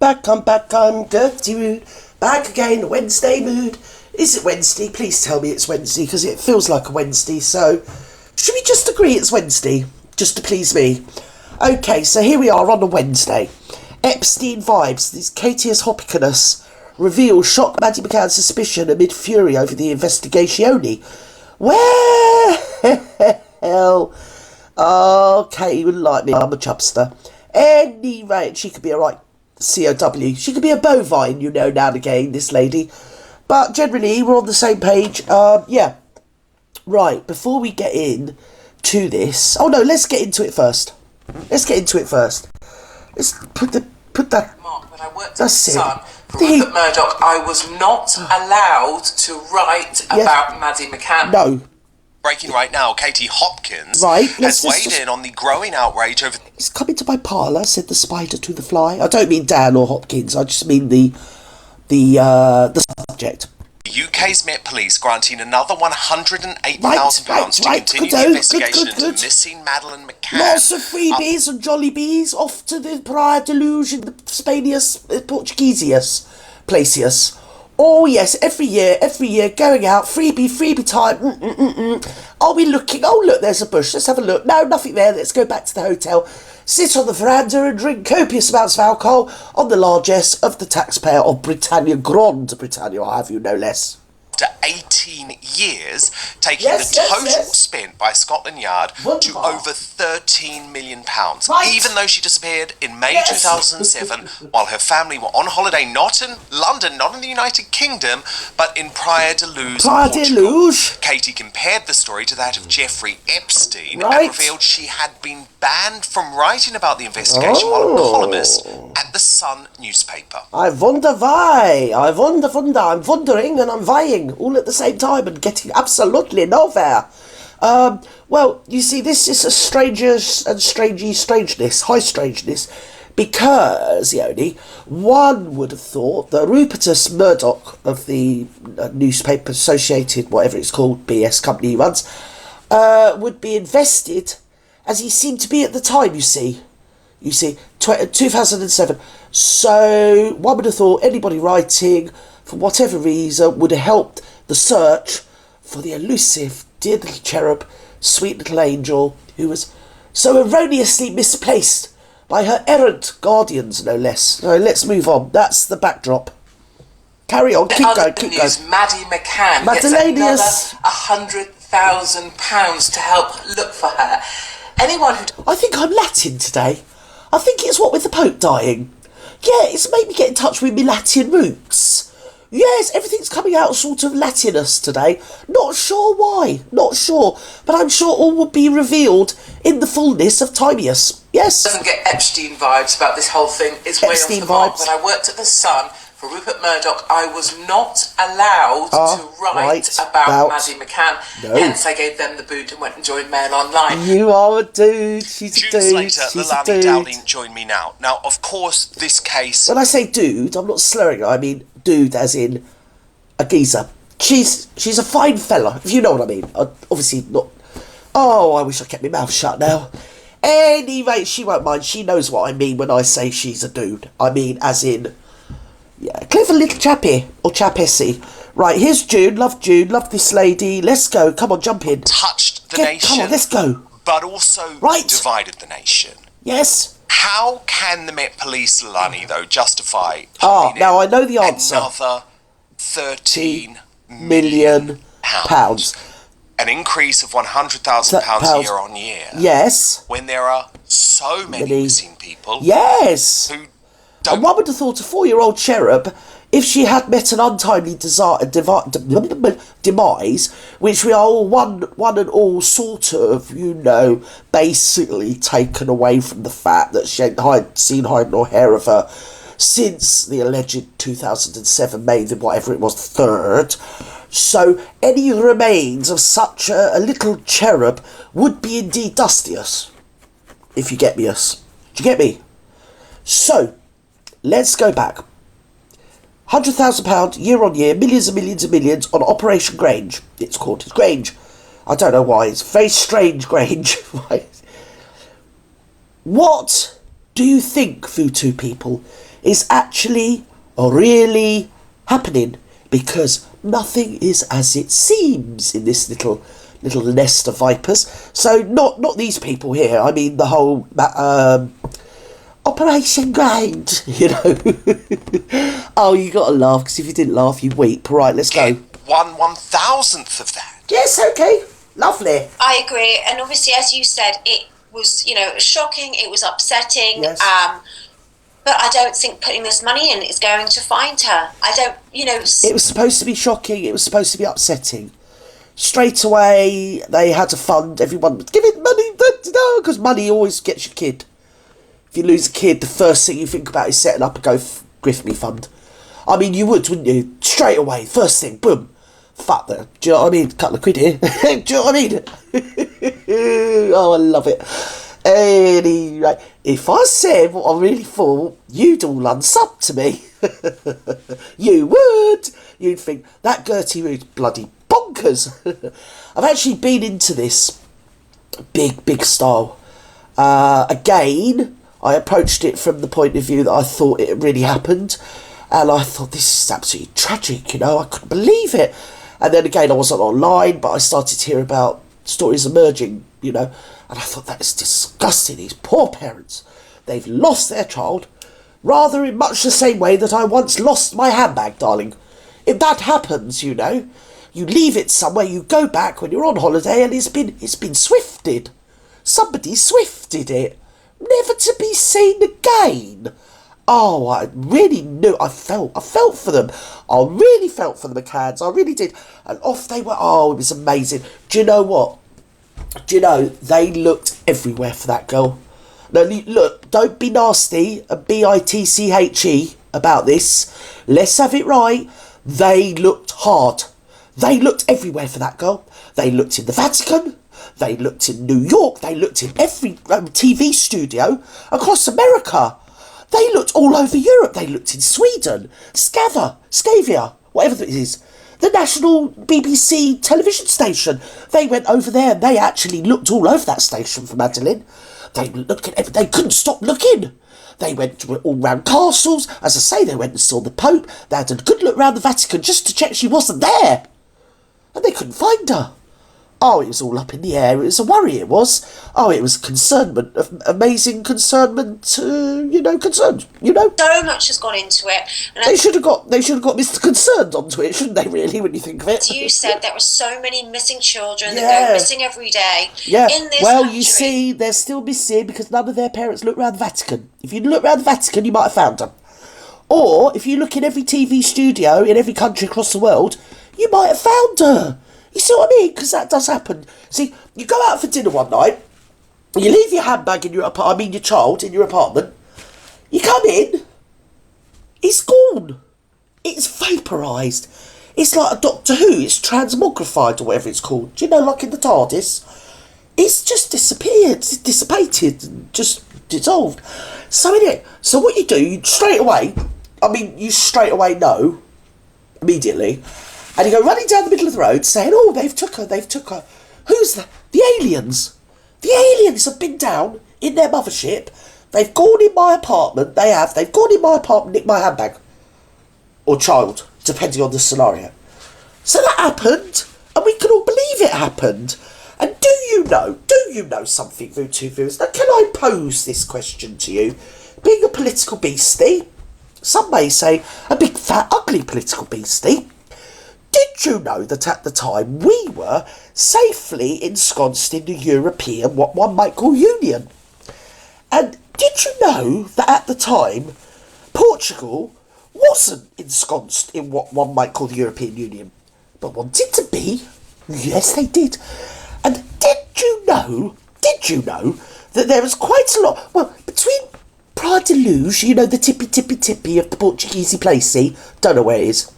I'm back, I'm Gerty Rude. Back again, Wednesday mood. Is it Wednesday? Please tell me it's Wednesday, because it feels like a Wednesday, so... Should we just agree it's Wednesday? Just to please me. Okay, so here we are on a Wednesday. Epstein vibes, this Catius Hopkinus reveals shock MADDIE McCANN's suspicion amid fury over the investigatione. Well... Okay, you wouldn't like me, I'm a chubster. Any rate, she could be a right COW. She could be a bovine, you know, now and again, this lady. But generally, we're on the same page. Yeah. Right, before we get in to this... Oh no, let's get into it first. Let's put that... Mark, when I worked at The Sun for Rupert Murdoch, I was not allowed to write about MADDIE McCANN. No. Breaking right now, Katie Hopkins has weighed in on the growing outrage over... He's come into my parlour, said the spider to the fly. I don't mean Dan or Hopkins, I just mean the subject. The UK's Met Police granting another £108,000 to continue the investigation into missing Madeleine McCann. Lots of freebies and jolly bees off to the prior deluge in the Spanius, Portuguesius, Placius. Oh yes, every year, going out, freebie time, Are we looking? Oh look, there's a bush, let's have a look. No, nothing there, let's go back to the hotel. Sit on the veranda and drink copious amounts of alcohol on the largesse of the taxpayer of Britannia, Grande Britannia, I have you no less. After 18 years, taking the total spent by Scotland Yard to over £13 million, even though she disappeared in May 2007 while her family were on holiday not in London, not in the United Kingdom, but in Praia de Luz, Portugal. Katie compared the story to that of Jeffrey Epstein and revealed she had been banned from writing about the investigation while a columnist at the Sun newspaper. I wonder why. I'm wondering and I'm vying all at the same time and getting absolutely nowhere. Well, you see, this is a high strangeness, because, Yoni, one would have thought that Rupertus Murdoch of the newspaper associated, whatever it's called, BS company he runs, would be invested, as he seemed to be at the time, you see, 2007. So one would have thought anybody writing, for whatever reason, would have helped the search for the elusive, dear little cherub, sweet little angel, who was so erroneously misplaced by her errant guardians, no less. So let's move on. That's the backdrop. Carry on, keep going. MADDIE McCANN gets another £100,000 to help look for her. Anyone who... I think I'm Latin today. I think it's what with the Pope dying. Yeah, it's made me get in touch with my Latin roots. Yes, everything's coming out sort of Latinous today. Not sure why, but I'm sure all will be revealed in the fullness of Timius. Yes. Doesn't get Epstein vibes about this whole thing. It's way off the mark. When I worked at the Sun for Rupert Murdoch, I was not allowed to write about MADDIE McCANN. No. Hence, I gave them the boot and went and joined Mail Online. You are a dude. She's a dude. Later, Lalani Dowling joined me now. Now, of course, this case... When I say dude, I'm not slurring. I mean dude as in a geezer. She's a fine fella, if you know what I mean. Obviously not... Oh, I wish I kept my mouth shut now. Anyway, she won't mind. She knows what I mean when I say she's a dude. I mean as in... Yeah, clever little chappie, or chappessy. Right, here's June, love this lady. Let's go, come on, jump in. Touched the nation. Come on, let's go. But also divided the nation. Yes. How can the Met Police, Lani, though, justify... now I know the answer. Another £13 million. An increase of £100,000 year on year. Yes. When there are so many missing people. Yes. Who and one would have thought a 4-year-old cherub, if she had met an untimely demise, which we are all one and all sort of, basically taken away from the fact that she ain't seen hide nor hair of her since the alleged 2007 May, whatever it was, 3rd. So any remains of such a little cherub would be indeed dustious, if you get me. Do you get me? So... let's go back. £100,000 year on year, millions and millions and millions on Operation Grange. It's called. It's Grange. I don't know why. It's very strange, Grange. What do you think, Futu people, is actually really happening, because nothing is as it seems in this little nest of vipers. So not these people here. I mean the whole Operation Grind, you know. Oh, you got to laugh, because if you didn't laugh, you weep. Right, let's go. 1/1000th of that. Yes, okay, lovely. I agree, and obviously, as you said, it was, shocking. It was upsetting. Yes. But I don't think putting this money in is going to find her. I don't, It was supposed to be shocking. It was supposed to be upsetting. Straight away, they had to fund everyone. Give it money, because money always gets your kid. If you lose a kid, the first thing you think about is setting up a GoFundMe fund. I mean, you would, wouldn't you? Straight away, first thing, boom. Fuck that. Do you know what I mean? Couple of quid here. Do you know what I mean? Oh, I love it. Anyway, if I said what I really thought, you'd all unsub to me. You would. You'd think, that Gerty is bloody bonkers. I've actually been into this big style. Again, I approached it from the point of view that I thought it really happened. And I thought, this is absolutely tragic, I couldn't believe it. And then again, I wasn't online, but I started to hear about stories emerging, and I thought, that is disgusting. These poor parents, they've lost their child, rather in much the same way that I once lost my handbag, darling. If that happens, you leave it somewhere, you go back when you're on holiday, and it's been swifted. Somebody swifted it, never to be seen again. Oh, I really knew. I felt for them. I really felt for the McCanns. I really did. And off they were. Oh, it was amazing. Do you know what? They looked everywhere for that girl. Now, look, don't be nasty and bitche about this. Let's have it right. They looked hard. They looked everywhere for that girl. They looked in the Vatican. They looked in New York. They looked in every TV studio across America. They looked all over Europe. They looked in Sweden, Scavia, whatever it is. The national BBC television station. They went over there and they actually looked all over that station for Madeleine. They couldn't stop looking. They went all round castles. As I say, they went and saw the Pope. They had a good look round the Vatican just to check she wasn't there. And they couldn't find her. Oh, it was all up in the air. It was a worry, it was. Oh, it was concernment, amazing concernment, concerned, So much has gone into it. And they should have got Mr. Concerned onto it, shouldn't they, really, when you think of it? As you said, there were so many missing children that go missing every day in this country. You see, they're still missing because none of their parents look around the Vatican. If you look around the Vatican, you might have found them. Or, if you look in every TV studio in every country across the world, you might have found her. You see what I mean? Because that does happen. See, you go out for dinner one night, you leave your handbag in your your child in your apartment, you come in, it's gone. It's vaporised. It's like a Doctor Who, it's transmogrified or whatever it's called. Do you know, like in the TARDIS? It's just disappeared, it's dissipated, and just dissolved. So anyway, so what you do, you straight away know, immediately, and you go running down the middle of the road saying, oh, they've took her. Who's that? The aliens. The aliens have been down in their mothership. They've gone in my apartment. They've gone in my apartment, nicked my handbag. Or child, depending on the scenario. So that happened, and we can all believe it happened. And do you know something, Voodoo Viewers? Now, can I pose this question to you? Being a political beastie, some may say a big, fat, ugly political beastie, did you know that at the time we were safely ensconced in the European, what one might call, Union? And did you know that at the time Portugal wasn't ensconced in what one might call the European Union, but wanted to be? Yes, they did. And did you know that there was quite a lot, well, between Praia de Luz, the tippy of the Portuguese placey, don't know where it is.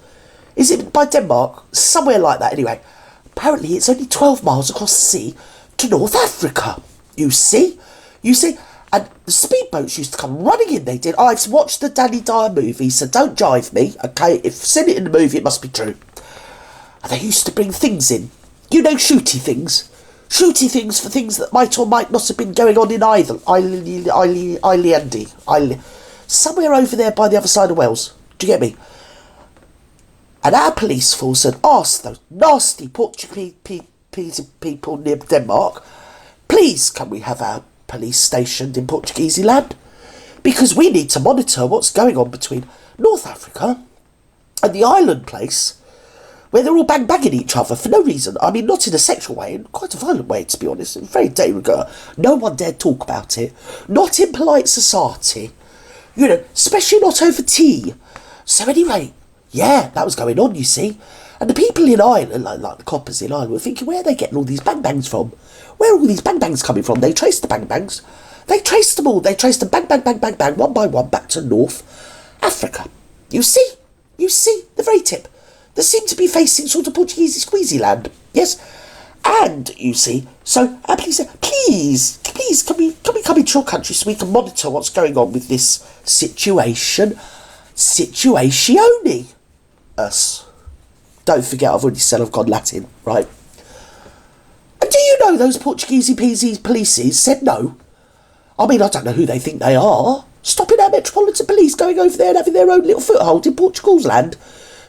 Is it by Denmark? Somewhere like that, anyway. Apparently it's only 12 miles across the sea to North Africa. You see? And the speedboats used to come running in, they did. I've watched the Danny Dyer movie, so don't jive me, okay? If I've seen it in the movie, it must be true. And they used to bring things in. Shooty things. Shooty things for things that might or might not have been going on in either. somewhere over there by the other side of Wales. Do you get me? And our police force had asked those nasty Portuguese people near Denmark, please can we have our police stationed in Portuguese land? Because we need to monitor what's going on between North Africa and the island place, where they're all bang-banging each other for no reason. I mean, not in a sexual way, in quite a violent way, to be honest. Very de rigueur. No one dared talk about it. Not in polite society. You know, especially not over tea. So anyway, yeah, that was going on, you see. And the people in Ireland, like the coppers in Ireland, were thinking, where are they getting all these bang-bangs from? Where are all these bang-bangs coming from? They traced the bang-bangs. They traced them all. They traced them bang, bang, bang, bang, bang, one by one, back to North Africa. You see, the very tip. They seem to be facing sort of Portuguese squeezy land. Yes? And, you see, so our police said, please, can we come into your country so we can monitor what's going on with this situatione us. Don't forget, I've already said I've gone Latin, right? And do you know those Portuguese polices said no? I mean, I don't know who they think they are. Stopping our Metropolitan Police going over there and having their own little foothold in Portugal's land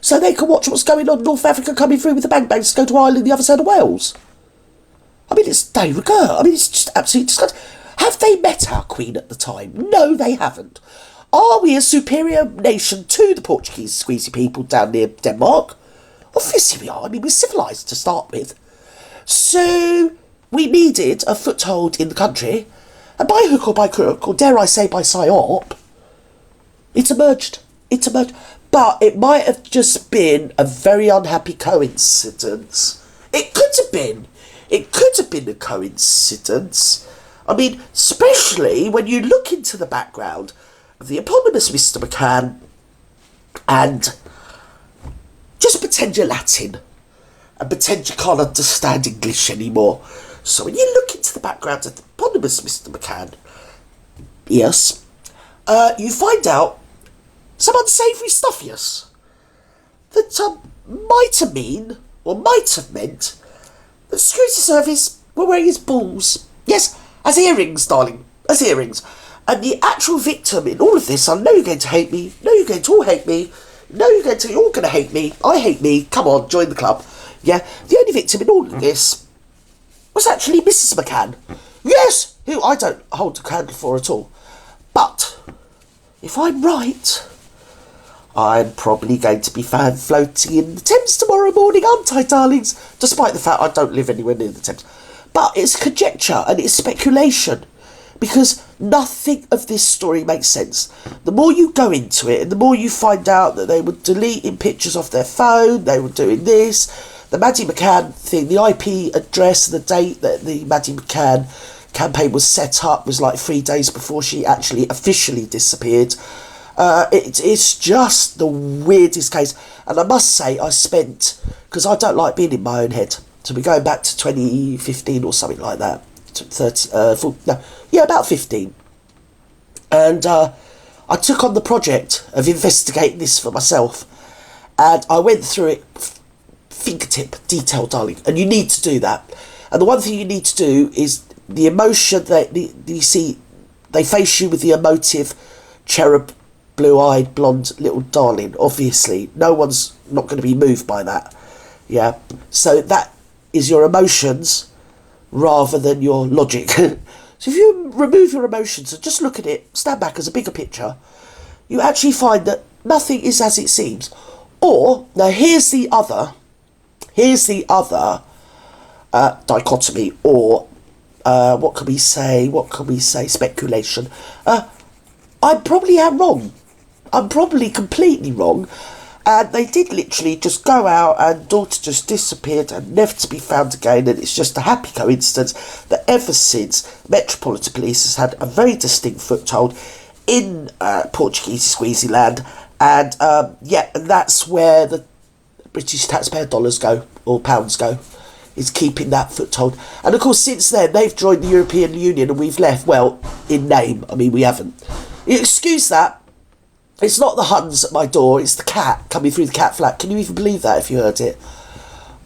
so they can watch what's going on in North Africa coming through with the bang-bangs to go to Ireland the other side of Wales. I mean, it's de rigueur. I mean, it's just absolutely disgusting. Have they met our Queen at the time? No, they haven't. Are we a superior nation to the Portuguese squeezy people down near Denmark? Obviously we are. I mean, we're civilised to start with. So we needed a foothold in the country, and by hook or by crook, or dare I say by psyop, it emerged. But it might have just been a very unhappy coincidence. It could have been a coincidence. I mean, especially when you look into the background of the eponymous Mr. McCann and just pretend you're Latin and pretend you can't understand English anymore. So when you look into the background of the eponymous Mr. McCann, yes, you find out some unsavoury stuff, yes, that might have meant that the security service were wearing his balls. Yes, as earrings, darling, as earrings. And the actual victim in all of this, I know you're going to hate me, no, you're going to all hate me, no, you're all going to hate me, I hate me, come on, join the club. Yeah, the only victim in all of this was actually Mrs. McCann. Yes, who I don't hold a candle for at all. But, if I'm right, I'm probably going to be found floating in the Thames tomorrow morning, aren't I, darlings? Despite the fact I don't live anywhere near the Thames. But it's conjecture and it's speculation, because nothing of this story makes sense. The more you go into it, and the more you find out that they were deleting pictures off their phone, they were doing this, the Maddie McCann thing, the IP address, the date that the Maddie McCann campaign was set up was like 3 days before she actually officially disappeared. It's just the weirdest case. And I must say, I spent, because I don't like being in my own head, so we're going back to 2015 or something like that, about 15. And I took on the project of investigating this for myself, and I went through it fingertip detail, darling, and you need to do that. And the one thing you need to do is the emotion that you see, they face you with the emotive cherub, blue-eyed, blonde little darling. Obviously, no one's not going to be moved by that. Yeah, so that is your emotions rather than your logic. So if you remove your emotions and just look at it, stand back as a bigger picture, you actually find that nothing is as it seems. Or, now here's the other dichotomy, or what can we say, speculation. I probably am wrong. I'm probably completely wrong. And they did literally just go out and daughter just disappeared and never to be found again. And it's just a happy coincidence that ever since, Metropolitan Police has had a very distinct foothold in Portuguese squeezy land. And and that's where the British taxpayer dollars go, or pounds go, is keeping that foothold. And of course, since then, they've joined the European Union and we've left, well, in name. I mean, we haven't. You excuse that. It's not the Huns at my door, it's the cat coming through the cat flap. Can you even believe that if you heard it?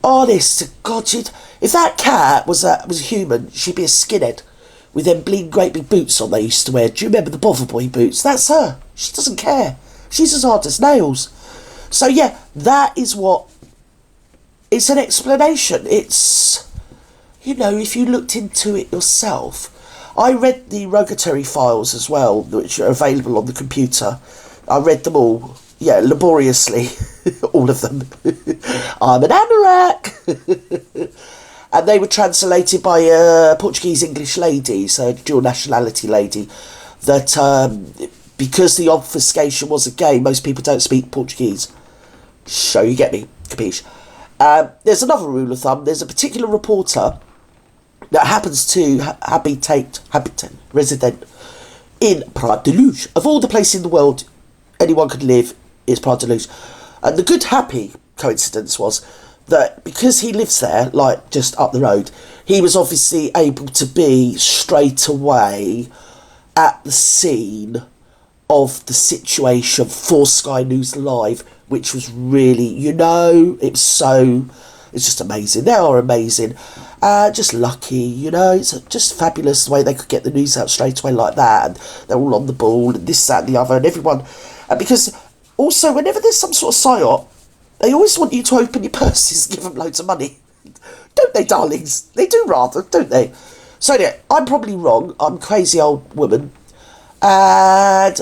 Honest to God, if that cat was a human, she'd be a skinhead. with them bleeding great big boots on they used to wear. Do you remember the Bother Boy boots? That's her. She doesn't care. She's as hard as nails. So yeah, that is what... It's an explanation. It's... You know, if you looked into it yourself... I read the Rogatory files as well, which are available on the computer. I read them all, yeah, laboriously. All of them. I'm an anorak! And they were translated by a Portuguese-English lady, so a dual nationality lady, that because the obfuscation was a game, most people don't speak Portuguese. So you get me, capiche? There's another rule of thumb. There's a particular reporter that happens to habitant resident in Praia de Luz. Of all the places in the world anyone could live, is Praia de Luz. And the good happy coincidence was that because he lives there, like just up the road, he was obviously able to be straight away at the scene of the situation for Sky News Live, which was really, you know, it's just amazing. They are amazing. Just lucky, you know, it's just fabulous the way they could get the news out straight away like that, and they're all on the ball, and this, that, and the other, and everyone, because also whenever there's some sort of psyop, they always want you to open your purses and give them loads of money. Don't they, darlings? They do rather, don't they? So yeah, I'm probably wrong. I'm a crazy old woman. And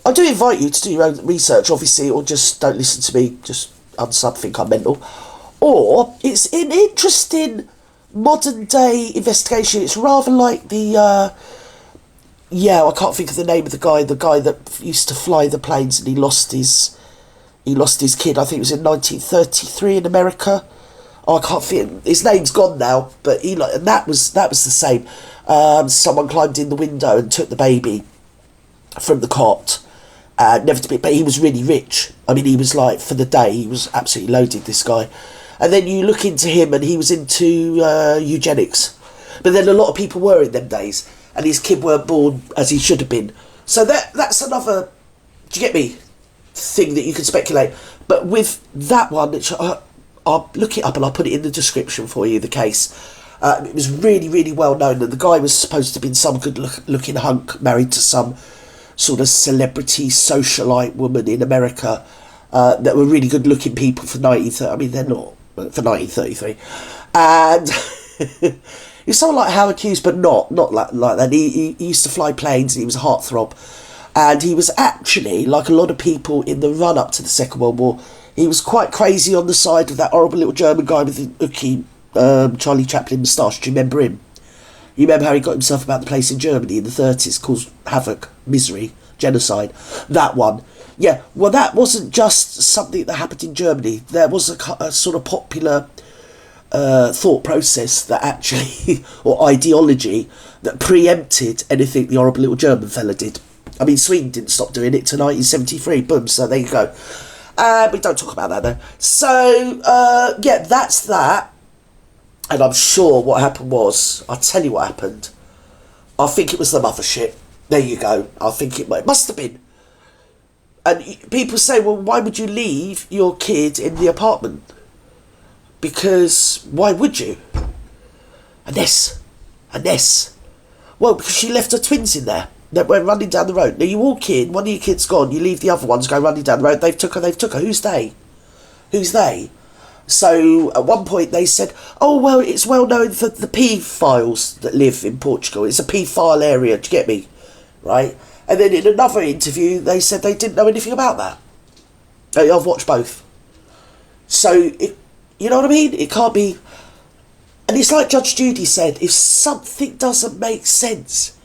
I do invite you to do your own research, obviously, or just don't listen to me, just unsub, think I'm mental. Or it's an interesting modern day investigation. It's rather like the, I can't think of the name of the guy that used to fly the planes and he lost his kid. I think it was in 1933 in America. Oh, I can't think. His name's gone now, but and that was the same. Someone climbed in the window and took the baby from the cot. Never to be, but he was really rich. I mean, he was like, for the day, he was absolutely loaded, this guy. And then you look into him and he was into eugenics. But then a lot of people were in them days, and his kid weren't born as he should have been. So that's another, do you get me, thing that you can speculate. But with that one, which I'll look it up and I'll put it in the description for you, the case. It was really, really well known, and the guy was supposed to have been some good-looking hunk married to some sort of celebrity socialite woman in America that were really good-looking people for 1930. I mean, they're not, for 1933. And he was someone like Howard Hughes, but not like that. He used to fly planes, and he was a heartthrob. And he was actually, like a lot of people in the run-up to the Second World War, he was quite crazy on the side of that horrible little German guy with the hooky Charlie Chaplin moustache. Do you remember him? You remember how he got himself about the place in Germany in the 30s, caused havoc, misery, genocide? That one. Yeah, well, that wasn't just something that happened in Germany. There was a sort of popular thought process that actually, or ideology, that preempted anything the horrible little German fella did. I mean, Sweden didn't stop doing it to 1973. Boom, so there you go. We don't talk about that, though. So, that's that. And I'm sure what happened was, I'll tell you what happened. I think it was the mother shit. There you go. I think it must have been. And people say, well, why would you leave your kid in the apartment? Because, why would you? Unless. Well, because she left her twins in there. That went running down the road. Now you walk in, one of your kids gone, you leave the other ones, go running down the road, they've took her. Who's they? So at one point they said, oh, well, it's well known for the paedophiles that live in Portugal. It's a paedophile area, do you get me? Right? And then in another interview they said they didn't know anything about that. I've watched both. So, you know what I mean? It can't be... And it's like Judge Judy said, if something doesn't make sense,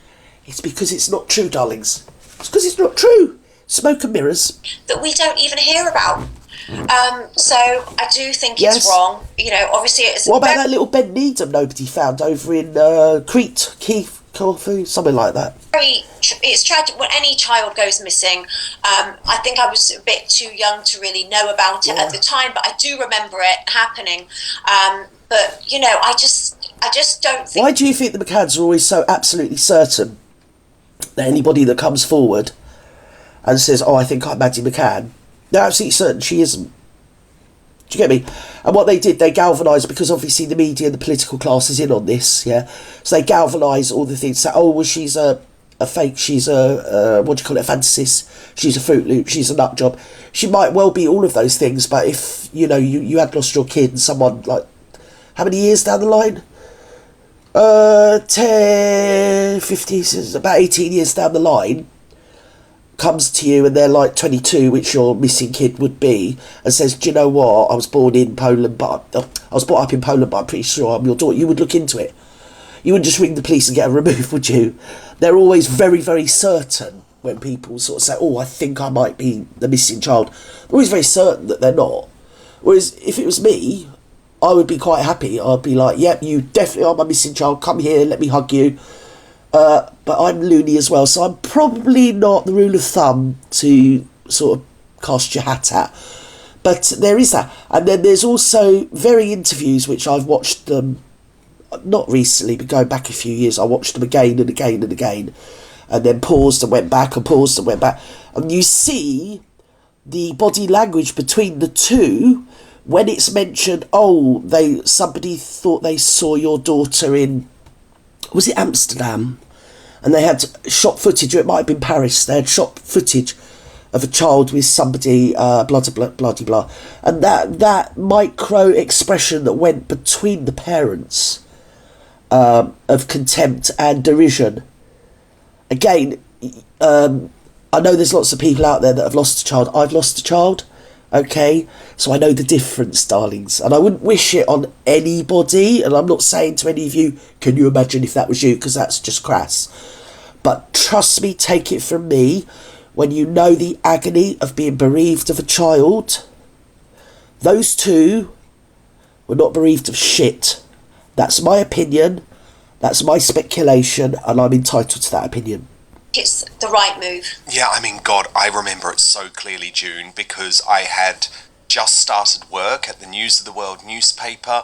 it's because it's not true, darlings. It's because it's not true. Smoke and mirrors. That we don't even hear about. So I do think it's wrong. You know, obviously it's... What about that little Ben Needham nobody found over in Crete, Keith, Corfu, something like that? It's tragic when any child goes missing. I think I was a bit too young to really know about it at the time, but I do remember it happening. But, you know, I just don't think... Why do you think the McCanns are always so absolutely certain that anybody that comes forward and says, oh, I think I'm Maddie McCann, they're absolutely certain she isn't? Do you get me? And what they did, they galvanised, because obviously the media and the political class is in on this, yeah? So they galvanised all the things. So, oh, well, she's a fake, she's a, what do you call it, a fantasist, she's a Fruit Loop, she's a nut job. She might well be all of those things, but if, you know, you had lost your kid and someone, like, how many years down the line? 10, 50, about 18 years down the line, comes to you and they're like 22, which your missing kid would be, and says, do you know what, I was born in Poland, but I was brought up in Poland, but I'm pretty sure I'm your daughter. You would look into it. You wouldn't just ring the police and get her removed, would you? They're always very, very certain when people sort of say, oh, I think I might be the missing child. They're always very certain that they're not. Whereas if it was me, I would be quite happy. I'd be like, yep, you definitely are my missing child. Come here, let me hug you. But I'm loony as well, so I'm probably not the rule of thumb to sort of cast your hat at. But there is that. And then there's also very interviews, which I've watched them, not recently, but going back a few years. I watched them again and again and again. And then paused and went back and paused and went back. And you see the body language between the two when it's mentioned, oh, somebody thought they saw your daughter in, was it Amsterdam? And they had shot footage, or it might have been Paris, they had shot footage of a child with somebody, blah, blah, blah, blah. And that micro expression that went between the parents of contempt and derision. Again, I know there's lots of people out there that have lost a child. I've lost a child, okay? So I know the difference, darlings. And I wouldn't wish it on anybody. And I'm not saying to any of you, can you imagine if that was you? Because that's just crass. But trust me, take it from me, when you know the agony of being bereaved of a child, those two were not bereaved of shit. That's my opinion, that's my speculation, and I'm entitled to that opinion. It's the right move. Yeah, I mean, God, I remember it so clearly, June, because I had just started work at the News of the World newspaper,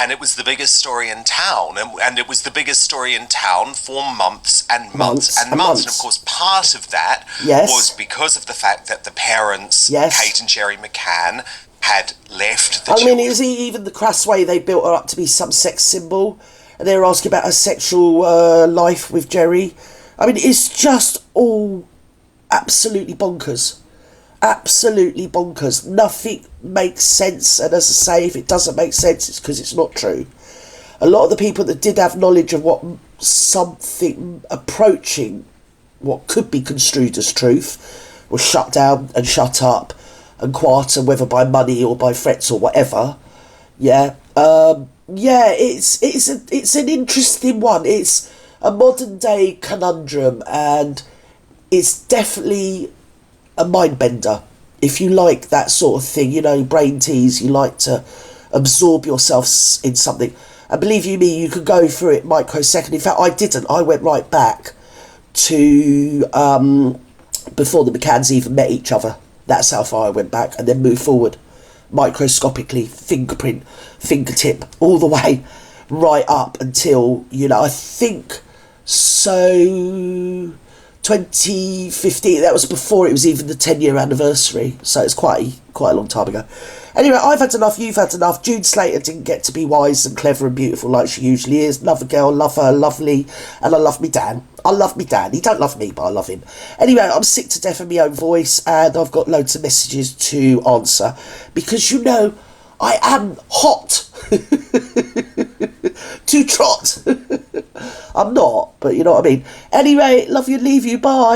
and it was the biggest story in town, and it was the biggest story in town for months and months and months. And of course, part of that was because of the fact that the parents, Kate and Gerry McCann, had left the children. I mean, it was even the crass way they built her up to be some sex symbol, and they were asking about her sexual life with Gerry. I mean, it's just all absolutely bonkers. Absolutely bonkers. Nothing makes sense, and as I say, if it doesn't make sense, it's because it's not true. A lot of the people that did have knowledge of what something approaching what could be construed as truth were shut down and shut up and quiet, whether by money or by threats or whatever. It's an interesting one. It's a modern day conundrum, and it's definitely a mind bender. If you like that sort of thing, you know, brain tease, you like to absorb yourself in something. And believe you me, you could go through it microsecond. In fact, I didn't. I went right back to before the McCanns even met each other. That's how far I went back, and then moved forward microscopically, fingerprint, fingertip, all the way right up until, you know, I think so 2015, that was before it was even the 10-year anniversary, so it's quite a long time ago. Anyway, I've had enough, you've had enough. June Slater didn't get to be wise and clever and beautiful like she usually is. Love a girl, love her, lovely, and I love me Dan. I love me Dan. He don't love me, but I love him. Anyway, I'm sick to death of my own voice, and I've got loads of messages to answer, because, you know, I am hot to trot. I'm not, but you know what I mean. Anyway, love you, leave you, bye.